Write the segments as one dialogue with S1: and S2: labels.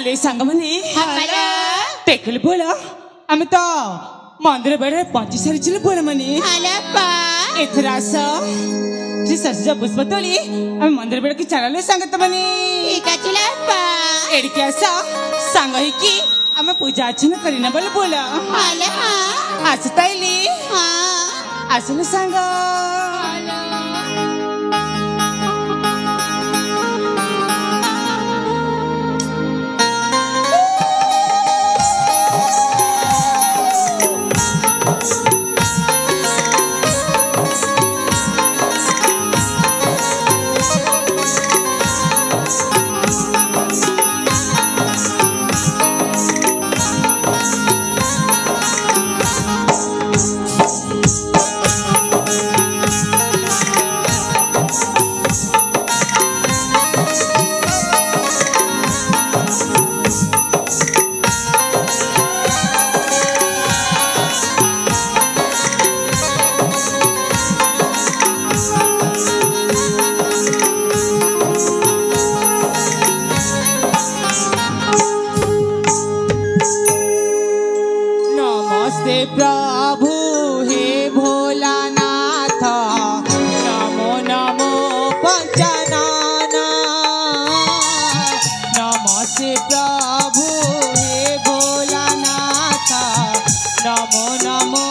S1: Hello सांगमनी
S2: hello
S1: देखले बोला आम्ही तो मंदिर बेडे पहुंची सारी बोला मनी
S2: हेलो पा
S1: एथरा आस जी सरजा पुष्प तोली आम्ही मंदिर बेडे की चालले सांगत मनी
S2: ठीक आहे पा
S1: एडिके आस सांग ही की आम्ही पूजा अर्चना करीना बोला
S2: हेलो हां
S1: असताईली
S2: हां
S1: असले सांग प्रभु हे भोलानाथ नमो नमो पंचनाना नमस्ते प्रभु हे भोलानाथ नमो नमो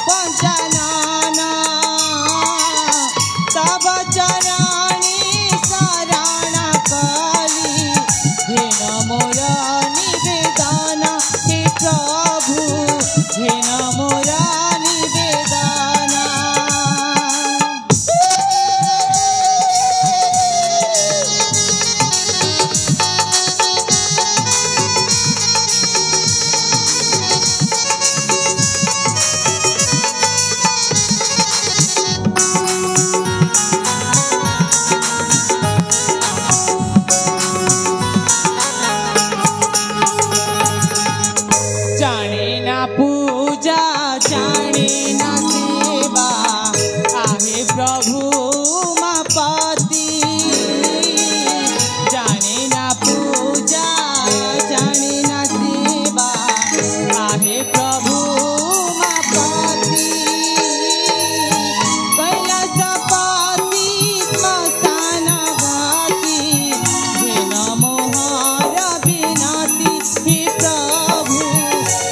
S1: पंचनाना तब चरणी शरण करी हे नमो निवेदन हे प्रभु हे नमो निवेदना जाने ना पूजा जाने ना सेवा आहे प्रभु मापति जाने ना पूजा जाने ना सेवा आहे प्रभु मापति कैलासपति स्मशान गति हे नमो हर विनती हे प्रभु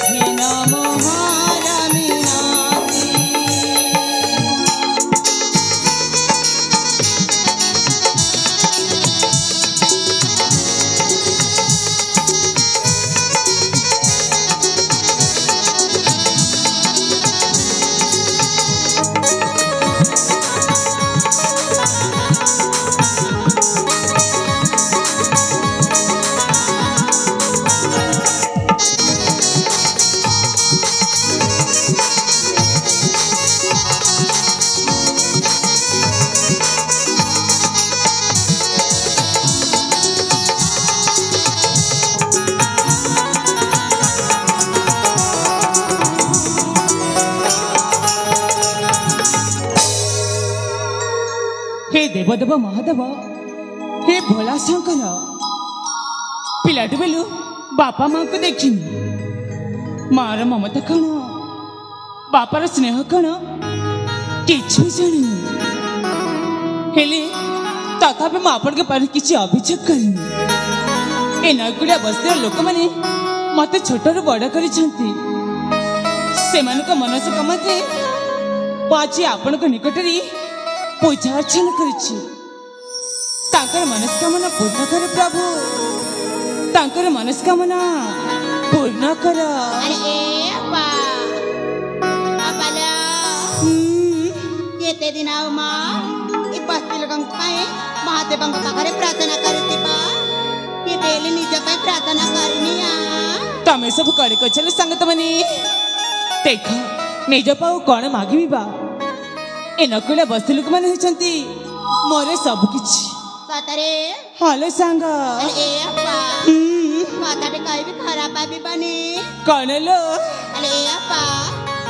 S1: हे नमो हर विनती हे देवदेव महादेव हे भोला शंकर पिलाटी बेलू बापा माँ को देखिनी मार ममता कण बापार स्नेह कण किछि जानिनी हेले तथापि मु आपण के पारे किछि अभियोग करिनी ए नैकुड़िया बस्तीर लोक माने मते छोटरू बड़ करिसंती सेमानक मनोकामना पाची आपण को निकटरी पूजा अर्चना करिछि तांकर मनस्कामना पूर्ण कर प्रभु तांकर मनस्कामना पूर्ण कर
S2: अरे ए पा आपला केते दिन आव मा ई बस्ती लोकंक पाए महादेवंक पाखरे प्रार्थना करूती पा ये डेली निज पाए प्रार्थना करनिया
S1: तमे सब कड़े कछले संगत मनी देख निज पाऊ कोन मागिबी बा ए नकुला बस्ती लोक माने होचंती मोरे सब किछि
S2: सतरे
S1: हाले सांग
S2: अरे ए पा माताटे काई भी खराब आबी बने
S1: कणलो
S2: अरे ए पा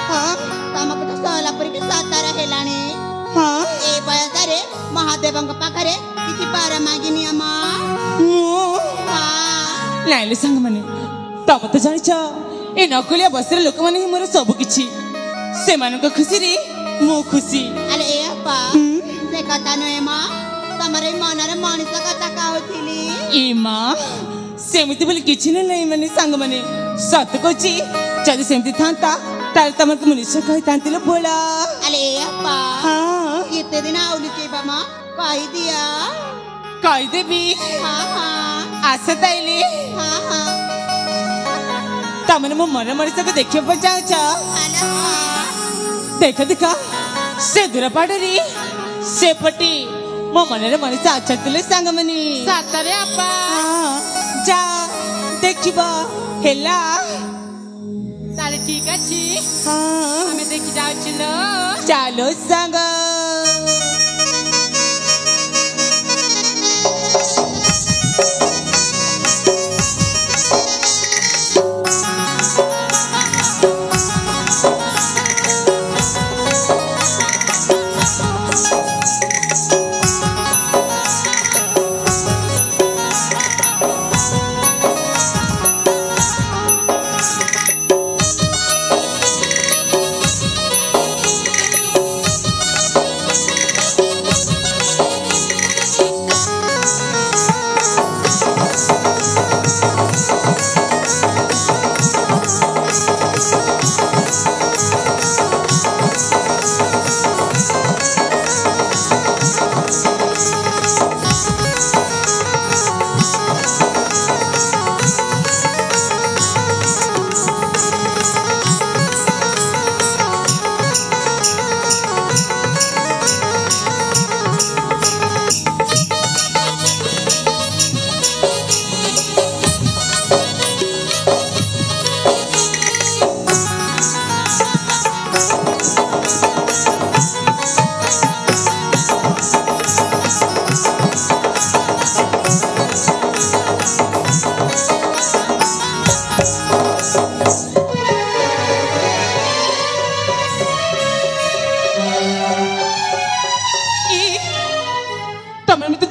S1: हां
S2: तमको तो सोलापुर के सातारा हेलाने
S1: हां
S2: ए बयसरे महादेवंक पाखरे किछि पार मागिनी अमा हां
S1: ନାଇଲେ ସାଙ୍ଗମାନେ ତମେ ତ ଜାଣିଛ ଏ ନକଳିଆ ବସ୍ତିର ଲୋକମାନେ ହିଁ ମୋର ସବୁ କିଛି। ସେମାନଙ୍କ ଖୁସିରେ ମୁଁ ଖୁସି।
S2: ଆରେ ଏ ଆପା ସେ କଥା ନୁହେଁ ମା, ତମର ଏଇ ମନରେ ମଣିଷ କଥା କହୁଥିଲି।
S1: ଏ ମା ସେମିତି ବୋଲି କିଛି ନାହିଁ ମାନେ ସାଙ୍ଗମାନେ, ସତ କହୁଛି ଯଦି ସେମିତି ଥାନ୍ତା ତାହେଲେ ତମକୁ ମୁଁ ନିଶ୍ଚୟ କହିଥାନ୍ତି ଲୋ ଭୋଳା।
S2: ଆରେ ଏ ଆପା
S1: ହଁ
S2: କେତେ ଦିନ ଆଉ ଲୁଚେଇବା ମା, କହିଦିଅ।
S1: କହିଦେବି।
S2: ହଁ ହଁ
S1: ଆସ ତାଇଲେ
S2: ହଁ ହଁ
S1: ତମେ ମୋ ମନ ମଣିଷକୁ ଦେଖିବା ପାଇଁ ଚାହୁଁଛ?
S2: ଆଲୋ ହଁ।
S1: ଦେଖ ଦେଖ ସେ ଦୂର ପାଡରେ ସେପଟେ ମୋ ମନରେ ମଣିଷ ଅଛନ୍ତି ଲୋ ସାଙ୍ଗମାନେ।
S3: ସତରେ ଆପା
S1: ଯା ଦେଖିବ ହେଲା।
S3: ତାହେଲେ ଠିକ ଅଛି, ଆମେ ଦେଖି ଯାଉଛୁ ଲୋ।
S1: ଚାଲୋ ସାଙ୍ଗ।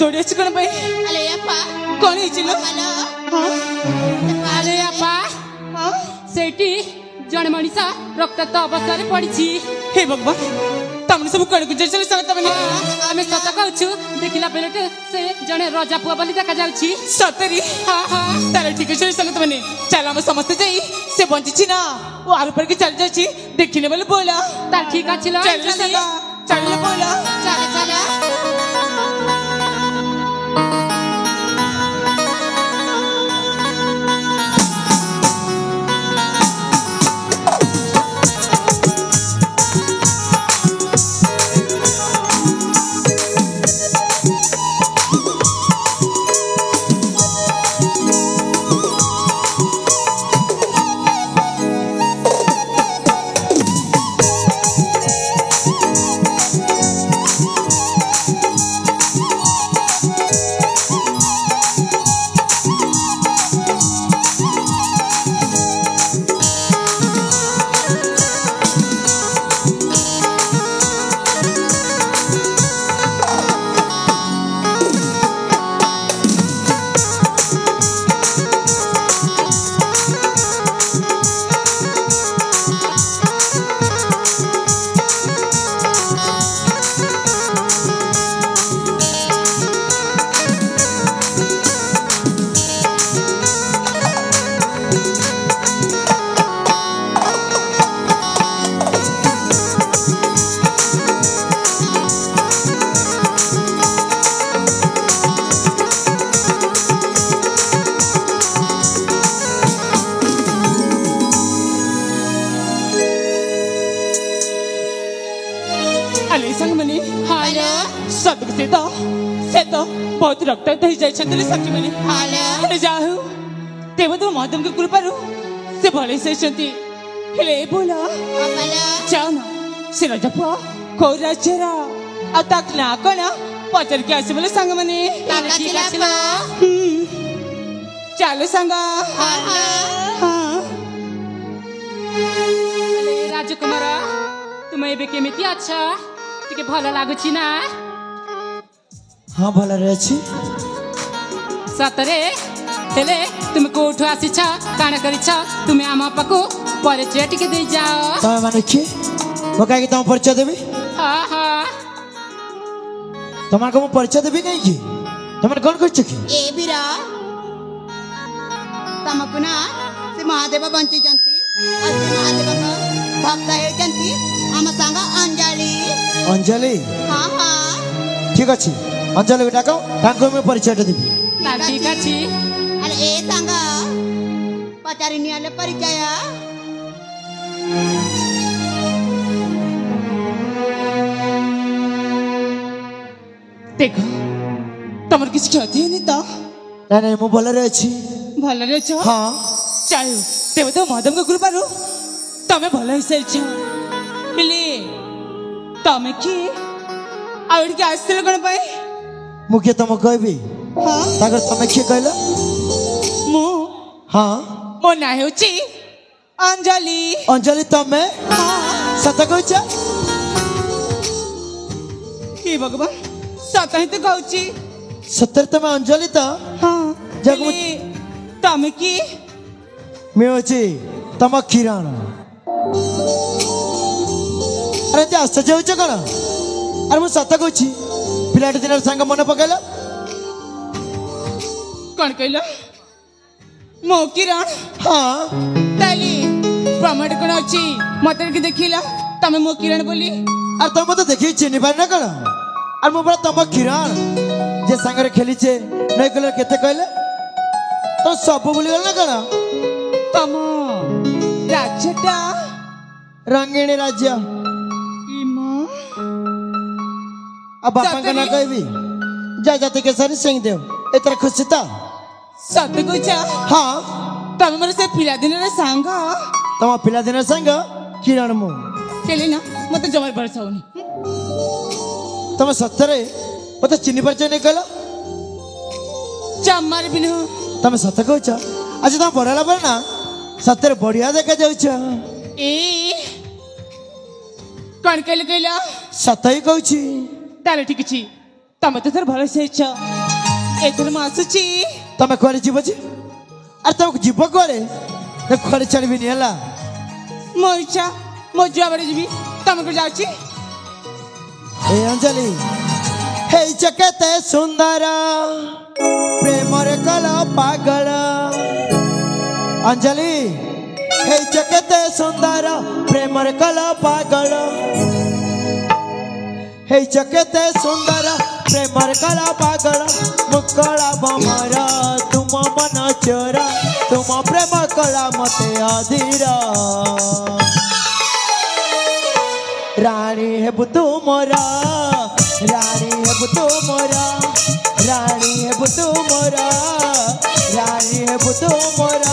S1: ଦୌଡ଼ି ଆସିଛି କଣ ପାଇଁ?
S2: ଆଲେ ଆପା
S1: କଣ ହେଇଛି ଲୋ?
S3: ଆରେ ଆପା ସେଇଠି ଜଣେ ମଣିଷ ରକ୍ତାକ୍ତ ଅବସ୍ଥାରେ ପଡିଛି।
S1: ହେ ଭଗବାନ, ତମେ ସବୁ କଣକୁ ଯାଇଛନ୍ତି ସାଙ୍ଗ? ତମେ
S3: ଆମେ ସତ କହୁଛୁ, ଦେଖିଲା ବେଳକୁ ସେ ଜଣେ ରଜା ପୁଅ ବୋଲି ଦେଖାଯାଉଛି।
S1: ସତରେ? ତାହେଲେ ଠିକ ଅଛି ସାଙ୍ଗ, ତମେ ଚାଲ ଆମେ ସମସ୍ତେ ଯାଇ ସେ ବଞ୍ଚିଛି ନା ଓ ଆର ପରିକି ଚାଲି ଯାଉଛି ଦେଖିଲେ ବୋଲେ ବୋଲ।
S3: ତାର ଠିକ ଅଛି ଲୋ,
S1: ଚାଲିଲେ ବୋଲ।
S2: ଚାଲ ଚାଲ।
S1: बहुत रक्ताक्त हो जाइछन्ते सखी माने। हेले जाहु तेबो तो मदम के कृपारु से भले सैछन्ती। हेले बोला जाओ ना से रजपो को राजरा आ तक ना कोना पचर के आसे बोले संग माने। चलो संग।
S3: राजकुमार तुम एबे केमिति अच्छा टिके भल लागुछि ना?
S4: हाँ भल रही।
S3: सतरे हेले तुम कोठु आसीछ काण करिछ तुम आम पाकु परिचय टिके दे जाओ
S4: तमे माने कि मो काहे तुम परिचय देबी
S3: हां हां
S4: तमार को मो परिचय देबी काहे कि तमर कोन करछ कि
S2: ए बीरा तमको ना से महादेव बंची जंती और से महादेव का भक्त हे जंती हम संग अंजलि
S4: अंजलि
S2: हां हां
S4: ठीक अछि अंजलि बेटा को ताको में परिचय देबी
S3: ठीक अछि
S2: अरे ए संग पचारिनी आले परिचय
S1: देखो तमर किसी क्षति है नहीं तो
S4: नहीं मु भले रे अछि
S1: भले रे छ
S4: हां
S1: चाहे तेरे तो माधव का कृपा रो तमे भले से छ ले तमे की आवड़ के आस्ते लगन पाए
S4: मु के तम कहबी
S1: हां
S4: तागर तमे के कहला
S1: मु
S4: हां
S1: मो ना होची अंजलि
S4: अंजलि तमे सत कहछ
S1: हे भगवान सत ही तो कहूची
S4: सत्तर तमे अंजलि त
S1: हां
S4: जग
S1: तमे की
S4: मी होची तम किरण अरे ते आश्चर्य होछ कोन अरे मु सत कहछ पिलाटी दिन संग मन पकेला
S1: कौन कहला मो किरण
S4: हां
S1: ताली प्रमाण कोन अछि मते के देखिला तमे मो किरण बोली
S4: अरे तुम मत देखि चिनि पार न कोन अरे मु बड़ा तम किरण जे संगरे खेलीचे नै कलर केते कहले तो सब बोली गल न कोन
S1: तम राज्यटा
S4: रंगीणी राज्य
S1: इमा
S4: अब बापा का ना कहबी जा जाते के सारी सिंह देव एतर खुशी ता
S1: सत कुचा
S4: हां
S1: तमे मोर से पिला दिन रे संग
S4: तम पिला दिन संग किरण मु
S1: केली ना मते जमार बरसाउनी
S4: तम सत्तरे मत चिन्हि परिचय नै कहला
S1: जमार बिनु
S4: तम सत कहछ आज तम बड़ला पर ना सत्तरे बढ़िया देखा जाउछ
S1: ए कौन कहले कहला
S4: सत ही कहछि
S1: ताले ठीक छी तमे तो थर भले से छ एथर मासुची
S4: तमे कोरे जीव छी अरे तम जीव कोरे ते खोरे चलबी नि हला
S1: मोर इच्छा मो जुआ बड़े जीवी तमे को जाउची
S4: ए अंजलि हे जगते सुंदर प्रेम रे कल पागल अंजलि हे जगते सुंदर प्रेम रे कल पागल हे जगते सुंदर प्रेम रे कल पागल मुकला बमरा तुम मन चोरा तुम प्रेम कला मते अधीरा रानी है बुतु मोरा रानी है बुतु मोरा रानी है बुतु मोरा रानी है बुतु मोरा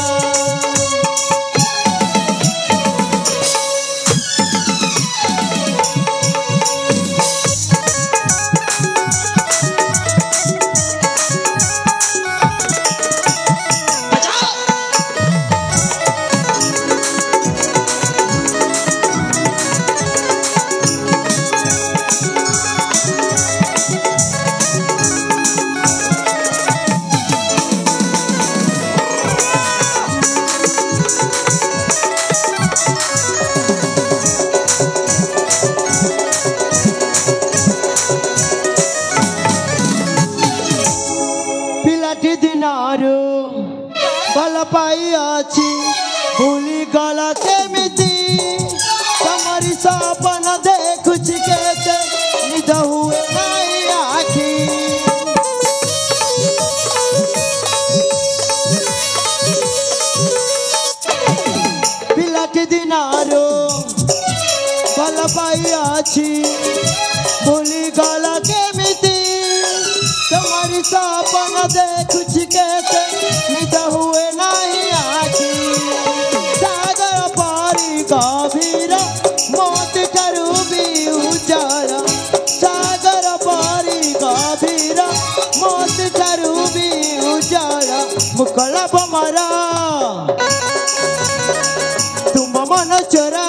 S4: भल पाई अच्छी भूली गला केमिति तमरी सपन देखुछि केते निद हुए नाई आखी पिलाटी दिनारो भल पाई अच्छी भूली गला केमिति तमरी सपन देखुछि केते निद हुए नाई आखी सागर पारी गभीर मत करूबी उजाला सागर पारी गभीर मत करूबी उजाला मुकला बमरा तुम मन चोरा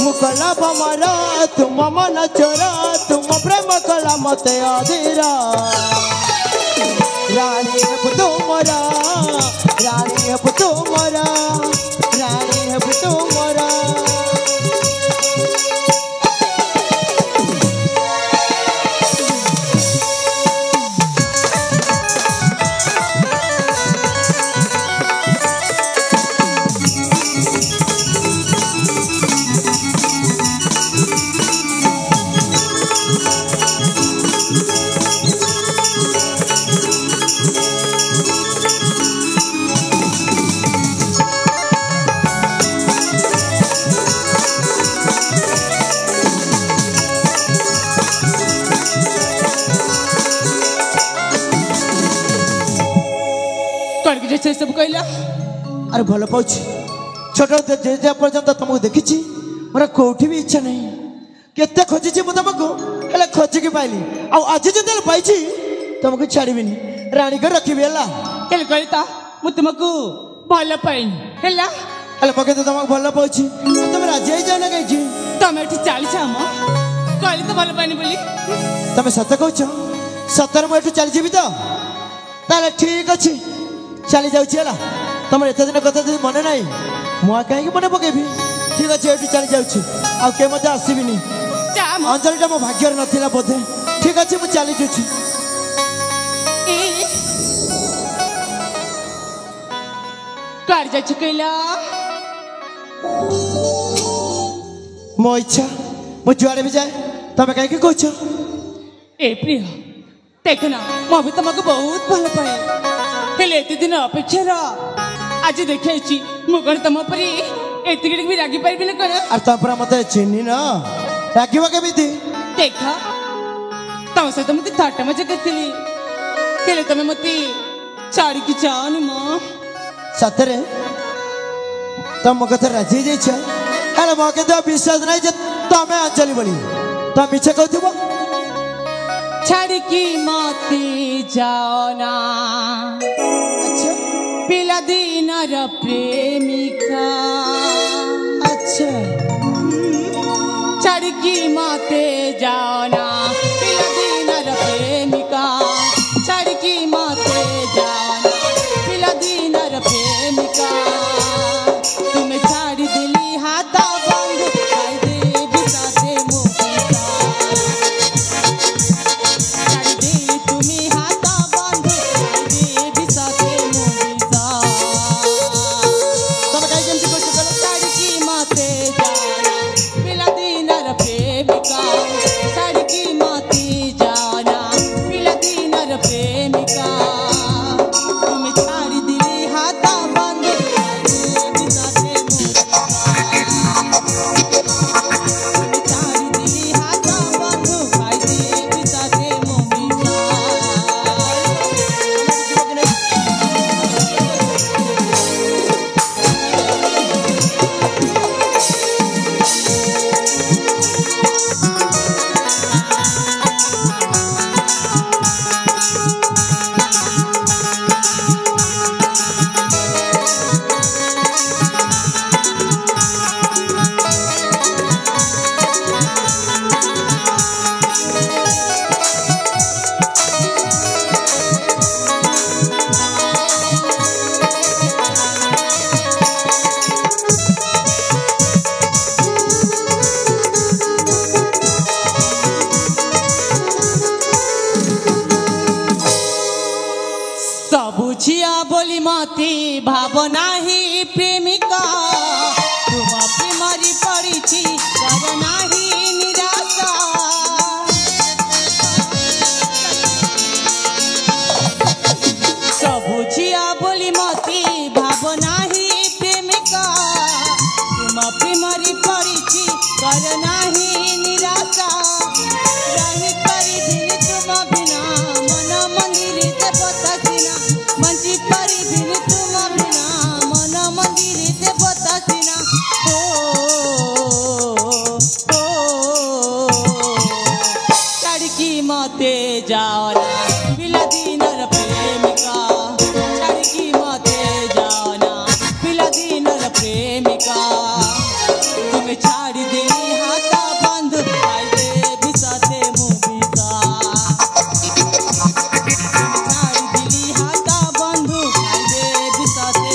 S4: मुकला बमरा तुम मन चोरा तुम प्रेम कला मते अधीरा रानी है बुतु
S1: से सब कहला
S4: अरे भल पाऊँ छोट जे पर्यंत तुमको देखी मोर कौटी भी इच्छा नहीं केते खोजी मु तुमको हेले खोजिकी पाइली आज जो पाई तुमको छाड़बीनी राणी को रखी है
S1: हेले कलिता मु तुमको भल पाइनी हेला
S4: हेले पके तो तुमको भल पाऊँ तुम राजी हो जाओ ना कहीं
S1: तमे एठी चली छाम कहली तो भल पाइनी बोली
S4: तुम सत कह सतर मुझे चली जी तो ताले ठीक अच्छे चली जाऊँ तुम एत दिन कथा जो मन ना मुआ कहीं मन पकेबी ठीक अच्छे ये चली जाऊँ आके मत आसबिनी अंजलिटा मो भाग्य नाला बोधे ठीक अच्छे मुझे चली जाऊँ
S1: कर जा कहला
S4: मो इच्छा मो जुआड़े भी जाए तुम कहीं कह
S1: ए प्रिय देखना मु भी तुमको बहुत भल पाए हेले एत दिन अपेक्षा आज देखी मु कौन तुम पर एत भी रागी पारि ना कौन
S4: और तुम मत चिन्ह न रागिब केमी
S1: देख तुम सहित मत थट्टा मजा करी तुम मत छाड़ी की जाओनी मो
S4: सतरे तुम मो कथा राजी जाइए मो के विश्वास नहीं तुम अंजलि बोली तुम मिछ कहू
S1: छाड़ी की मत जाओ ना
S4: अच्छा
S1: पिला दिन प्रेमिका
S4: अच्छा
S1: छाड़ी की मत जाओ ना पिला दिन प्रेमिका छाड़ी की मत जाओ ना पिला दिन प्रेमिका तुम्हें छाड़ी दिली हाथा बंद खाई दे बिसा दे मुखिसा छाड़ी दे तुम्हें हाथा बंद खाई दे बिसा दे मुखिसा
S4: तुम कहीं जल्दी कुछ करो
S1: छाड़ी की मत जाओ ना पिला दिन प्रेमिका छाड़ी की मत जाओ ना पिला दिन प्रेमिका तुम्हें छाड़ी दिली हाथा बंद खाई दे बिसा दे तुम्हें छाड़ी दिली हाथा बंद खाई दे बिसा दे मुखिसा सबुझिया बोली मती भावना ही प्रेमिका तुम प्रेमरी पड़ी कर नाही निराशा सबुझिया बोली मती भावना ही प्रेमिका तुम प्रेमरी पड़ी कर नाही निराशा रही करी दिन तुम बिना मन मंदिर से बतासीना मंची परी दिन तुम बिना मन मंदिर से बतासीना छाड़की मते जाओ ना पिला दिन प्रेमिका छाड़की मते जाओ ना पिला दिन प्रेमिका तुम्हें छाड़ी दिली हाथा बंद खाई दे बिसा दे मुबिसा तुम्हें छाड़ी दिली हाथा बंद खाई दे बिसा दे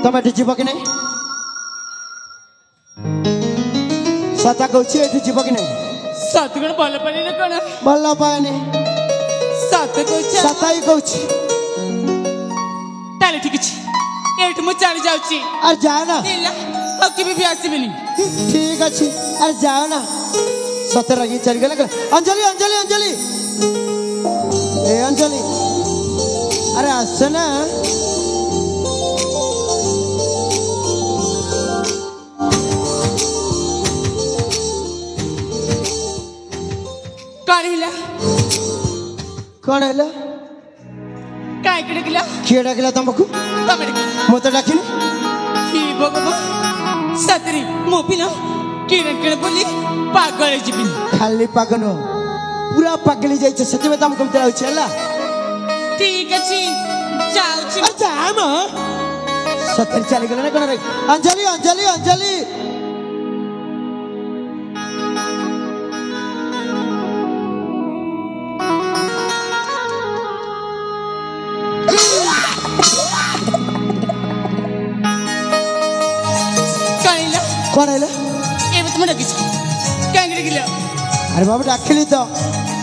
S4: ତମେ ଏଠି ଯିବ କି ନାହିଁ? ସତା କହୁଛି ଏଠି ଯିବ କି ନାହିଁ?
S1: ସତ କଣ ଭଲ ପାଇନି ନା କଣ?
S4: ଭଲ ପାଏନି।
S1: ସତ କହୁଛ?
S4: ସତା ହିଁ କହୁଛି।
S1: ତାହେଲେ ଠିକ ଅଛି, ଏଇଠୁ ମୁଁ ଚାଲି ଯାଉଛି।
S4: ଆରେ ଯାଅ ନା।
S1: ଆଉ କେବେ ବି ଆସିବିନି।
S4: ଠିକ ଅଛି, ଆରେ ଯାଅ ନା। ସତରେ ରାଗି ଚାଲିଗଲା। ଅଞ୍ଜଳି ଅଞ୍ଜଳି ଅଞ୍ଜଳି, ଏ ଅଞ୍ଜଳି, ଆରେ ଆସ ନା।
S1: କଣ ହେଲା?
S4: କଣ ହେଲା?
S1: କାହିଁକି ଡାକିଲା?
S4: କିଏ ଡାକିଲା ତମକୁ?
S1: ତମେ ଡାକିଲ।
S4: ମୁଁ ତ ଡାକିନି।
S1: ହି ଭଗବାନ, ସତରେ ମୁଁ ବି ନା କିଣ କିଣ ବୋଲି ପାଗଳ ଯିବିନି।
S4: ଖାଲି ପାଗ ନୁହଁ, ପୁରା ପାଗଳି ଯାଇଛ। ସେଥିପାଇଁ ତମକୁ କେମିତି ଲାଗୁଛି? ହେଲା
S1: ଠିକ ଅଛି, ଯାଉଛି।
S4: ଯା ମ। ସତରେ ଚାଲିଗଲା ନା କଣ? ଅଞ୍ଜଳି ଅଞ୍ଜଳି ଅଞ୍ଜଳି, କଣ ହେଲା?
S1: ଏବେ ତୁମେ ଡାକିଛ, କାହିଁକି ଡାକିଲ?
S4: ଆରେ ବାବୁ ଡାକିଲି ତ।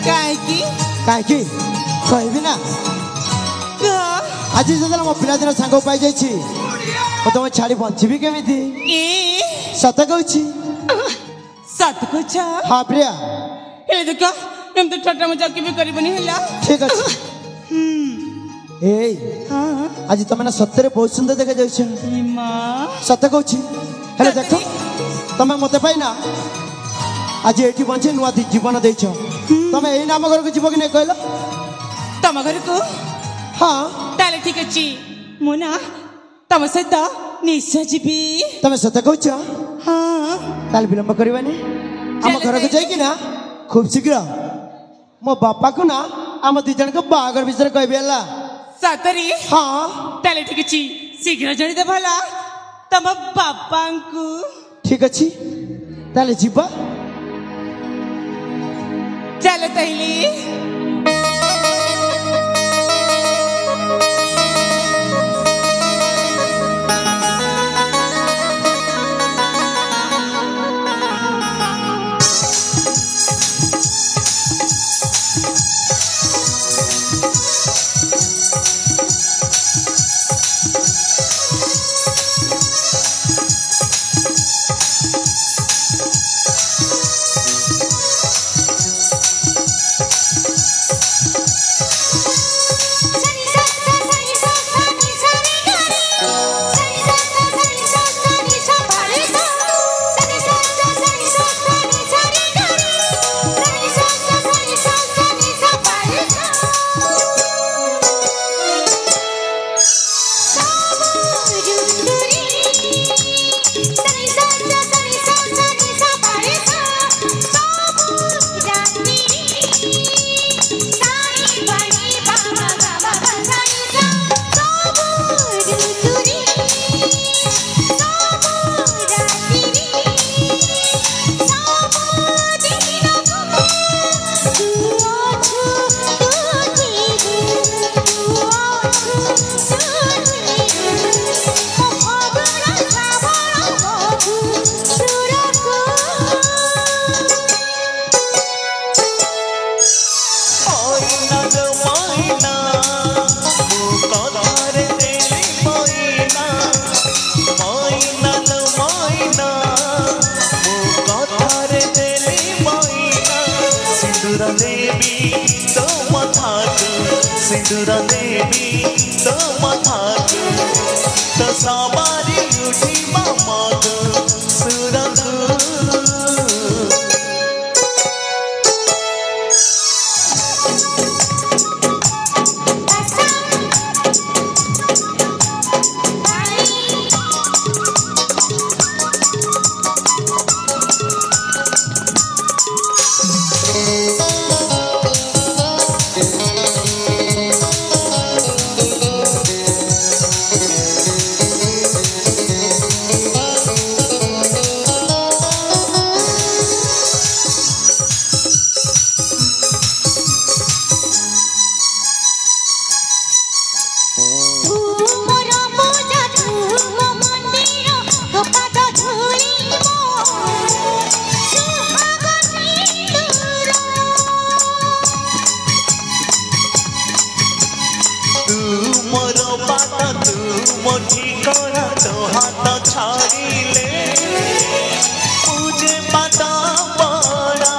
S1: କାହିଁକି?
S4: କାହିଁକି କହିବି ନା। ଆଜି ଯେତେବେଳେ ମୋ ପିଲାଦିନ ସାଙ୍ଗ ପାଇଯାଇଛି, ମୁଁ ତମେ ଛାଡି ବଞ୍ଚିବି କେମିତି? ସତ କହୁଛି।
S1: ସତ କହୁଛ?
S4: ହଁ ପ୍ରିୟା।
S1: ହେଲେ ଦେଖ, ଏମିତି ଠଟା ମଜା କେବେ କରିବନି ହେଲା।
S4: ଠିକ ଅଛି। ଏଇ ଆଜି ତମେ ନା ସତରେ ବହୁତ ସୁନ୍ଦର ଦେଖାଯାଉଛ। ସତ କହୁଛି। ହେଲେ ଦେଖ, ତମେ ମତେ ପାଇନା ଆଜି ଏଇଠି ବଞ୍ଚି ନୂଆ ଜୀବନ ଦେଇଛ। ତମେ ଏଇ ନାମ ଘରକୁ ଯିବ କି ନାଇଁ କହିଲ?
S1: ତମ ଘରକୁ?
S4: ହଁ।
S1: ତାହେଲେ ଠିକ ଅଛି, ମୁଁ ନା ତମ ସହିତ ନିଶ୍ଚୟ ଯିବି।
S4: ତମେ ସତ କହୁଛ?
S1: ହଁ।
S4: ତାହେଲେ ବିଳମ୍ବ କରିବାନି। ଆମ ଘରକୁ ଯାଇକି ନା ଖୁବ ଶୀଘ୍ର ମୋ ବାପାକୁ ନା ଆମ ଦି ଜଣଙ୍କ ବାହାଘର ବିଷୟରେ କହିବି, ହେଲା?
S1: ସତରେ?
S4: ହଁ।
S1: ତାହେଲେ ଠିକ ଅଛି, ଶୀଘ୍ର ଜଣେଇଦେ ଭଲ ତମ ବାପାଙ୍କୁ।
S4: ଠିକ ଅଛି, ତାହେଲେ ଯିବା।
S1: ଚାଲ ତାଇଲି।
S5: सिंदूर देवी तो मथाक तो सवारी उठी मामक सुरंग तू मो ठिकाना तो हाथ छाड़िले मुझे पता पड़ा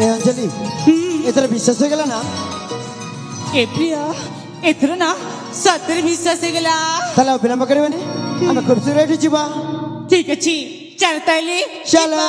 S4: ए अंजलि एथर विश्वास हो गला ना
S1: ए प्रिया एथर ना सतर विश्वास गला
S4: ताले विलंब करबनी हम खूबसूरत जीवा
S1: ठीक अछि चल ताइले
S4: चलो